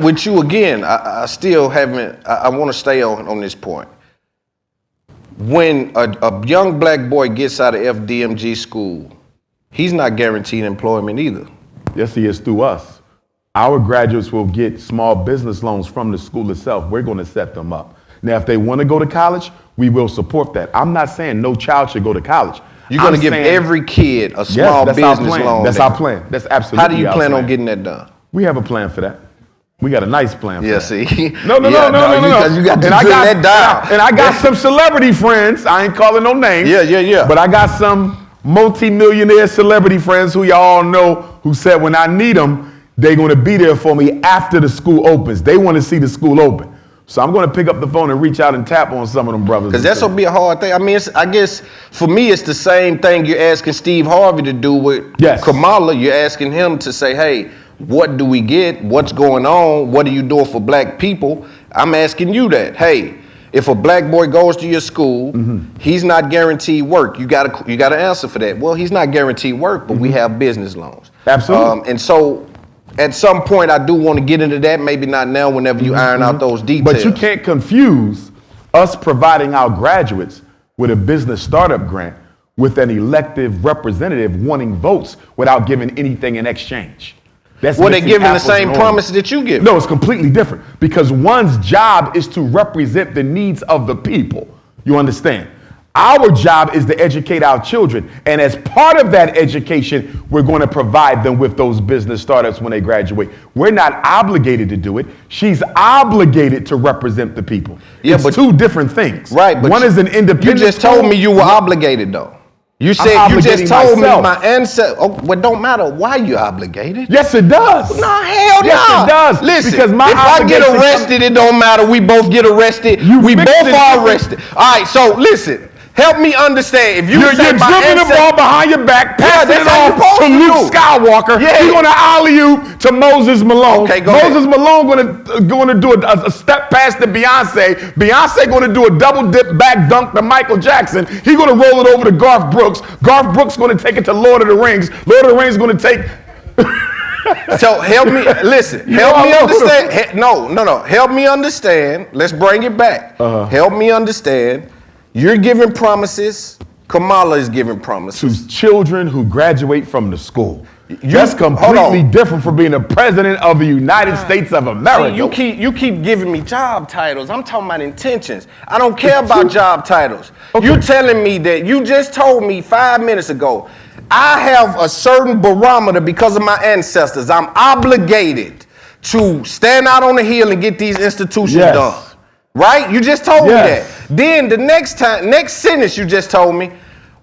with you again, I still haven't, I want to stay on this point. When a young black boy gets out of FDMG school, he's not guaranteed employment either. Yes, he is through us. Our graduates will get small business loans from the school itself. We're going to set them up. Now, if they want to go to college, we will support that. I'm not saying no child should go to college. You're going to give every kid a small business loan. That's our plan. That's absolutely How do you plan on getting that done? We have a plan for that. We got a nice plan for that. See. No. You got to drill that down. And I got some celebrity friends. I ain't calling no names. Yeah. But I got some multi-millionaire celebrity friends who y'all know who said when I need them, they're going to be there for me after the school opens. They want to see the school open. So I'm going to pick up the phone and reach out and tap on some of them brothers. Because that's going to be a hard thing. I mean, I guess for me, it's the same thing you're asking Steve Harvey to do with Kamala. You're asking him to say, hey, what do we get? What's going on? What are you doing for black people? I'm asking you that. Hey, if a black boy goes to your school, he's not guaranteed work. You got to answer for that. Well, he's not guaranteed work, but we have business loans. Absolutely. And so at some point, I do want to get into that. Maybe not now, whenever you iron out those details. But you can't confuse us providing our graduates with a business startup grant with an elective representative wanting votes without giving anything in exchange. That's they're giving the same promise that you give. No, it's completely different because one's job is to represent the needs of the people. You understand? Our job is to educate our children. And as part of that education, we're going to provide them with those business startups when they graduate. We're not obligated to do it. She's obligated to represent the people. Yeah, it's two different things. Right. But one is an independent. You just told me you were obligated, though. You said you just told me my ancestors. Oh, well, it don't matter why you're obligated. Yes, it does. No, hell no. Yes, it does. Listen, because if I get arrested, it don't matter. We both get arrested. We both are arrested. All right, so listen. Help me understand. If you're dribbling the ball behind your back, passing it off to Luke Skywalker. Yeah. You're going to alley-oop to Moses Malone. Okay, go Moses ahead. Malone going to do a step pass to Beyonce. Beyonce going to do a double dip back dunk to Michael Jackson. He's going to roll it over to Garth Brooks. Garth Brooks going to take it to Lord of the Rings. Lord of the Rings going to take. So help me. Listen. Help me understand. No. Help me understand. Let's bring it back. Help me understand. You're giving promises. Kamala is giving promises. To children who graduate from the school. That's completely different from being the president of the United States of America. See, you keep giving me job titles. I'm talking about intentions. I don't care about job titles. Okay. You're telling me that you just told me 5 minutes ago, I have a certain barometer because of my ancestors. I'm obligated to stand out on the hill and get these institutions done. Right? You just told me that. Then the next sentence you just told me,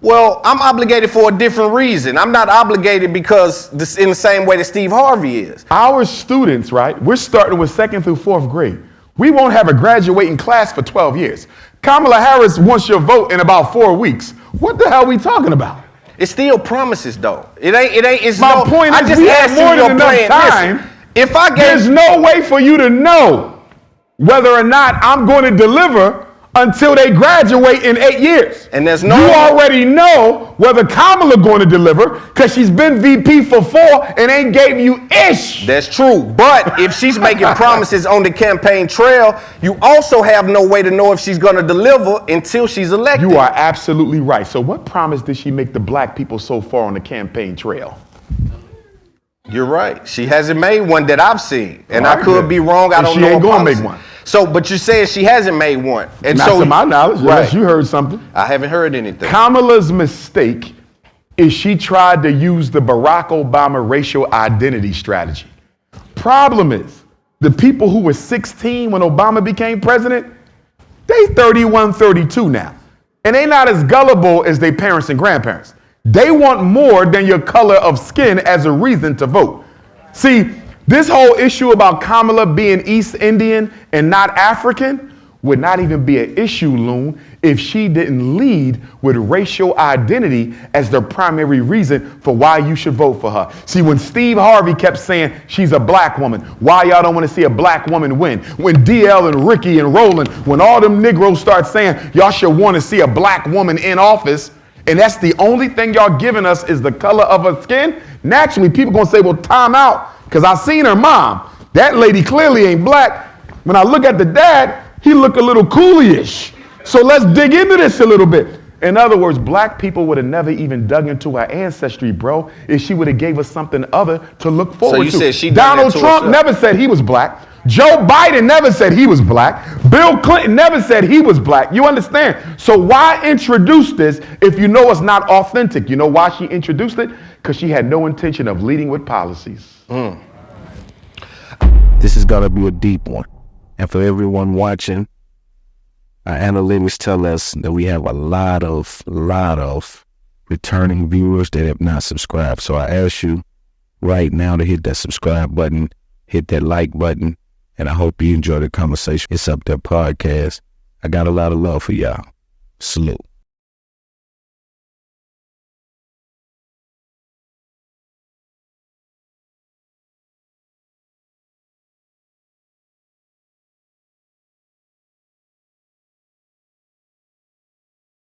well, I'm obligated for a different reason. I'm not obligated because in the same way that Steve Harvey is. Our students, right? We're starting with 2nd through 4th grade. We won't have a graduating class for 12 years. Kamala Harris wants your vote in about 4 weeks. What the hell are we talking about? It's still promises, though. It ain't. It's my point is, we have more than enough time. Listen, if I there's no way for you to know whether or not I'm going to deliver until they graduate in 8 years. And there's no. You already know whether Kamala going to deliver because she's been VP for 4 and ain't gave you ish. That's true. But if she's making promises on the campaign trail, you also have no way to know if she's going to deliver until she's elected. You are absolutely right. So what promise did she make the black people so far on the campaign trail? You're right. She hasn't made one that I've seen. And I could be wrong. I don't know. She ain't going to make one. So, but you're saying she hasn't made one. And not to my knowledge, unless you heard something. I haven't heard anything. Kamala's mistake is she tried to use the Barack Obama racial identity strategy. Problem is, the people who were 16 when Obama became president, they 31, 32 now. And they not as gullible as their parents and grandparents. They want more than your color of skin as a reason to vote. See, this whole issue about Kamala being East Indian and not African would not even be an issue, Loon, if she didn't lead with racial identity as the primary reason for why you should vote for her. See, when Steve Harvey kept saying she's a black woman, why y'all don't want to see a black woman win? When DL and Ricky and Roland, when all them Negroes start saying y'all should want to see a black woman in office, and that's the only thing y'all giving us is the color of her skin, naturally people gonna say, well, time out. Because I seen her mom. That lady clearly ain't black. When I look at the dad, he look a little cooley-ish. So let's dig into this a little bit. In other words, black people would have never even dug into her ancestry, bro, if she would have gave us something other to look forward to. So you said she Donald Trump never said he was black. Joe Biden never said he was black. Bill Clinton never said he was black. You understand? So why introduce this if you know it's not authentic? You know why she introduced it? Because she had no intention of leading with policies. This is going to be a deep one. And for everyone watching, our analytics tell us that we have a lot of returning viewers that have not subscribed. So I ask you right now to hit that subscribe button, hit that like button, and I hope you enjoy the conversation. It's Up There Podcast. I got a lot of love for y'all. Salute.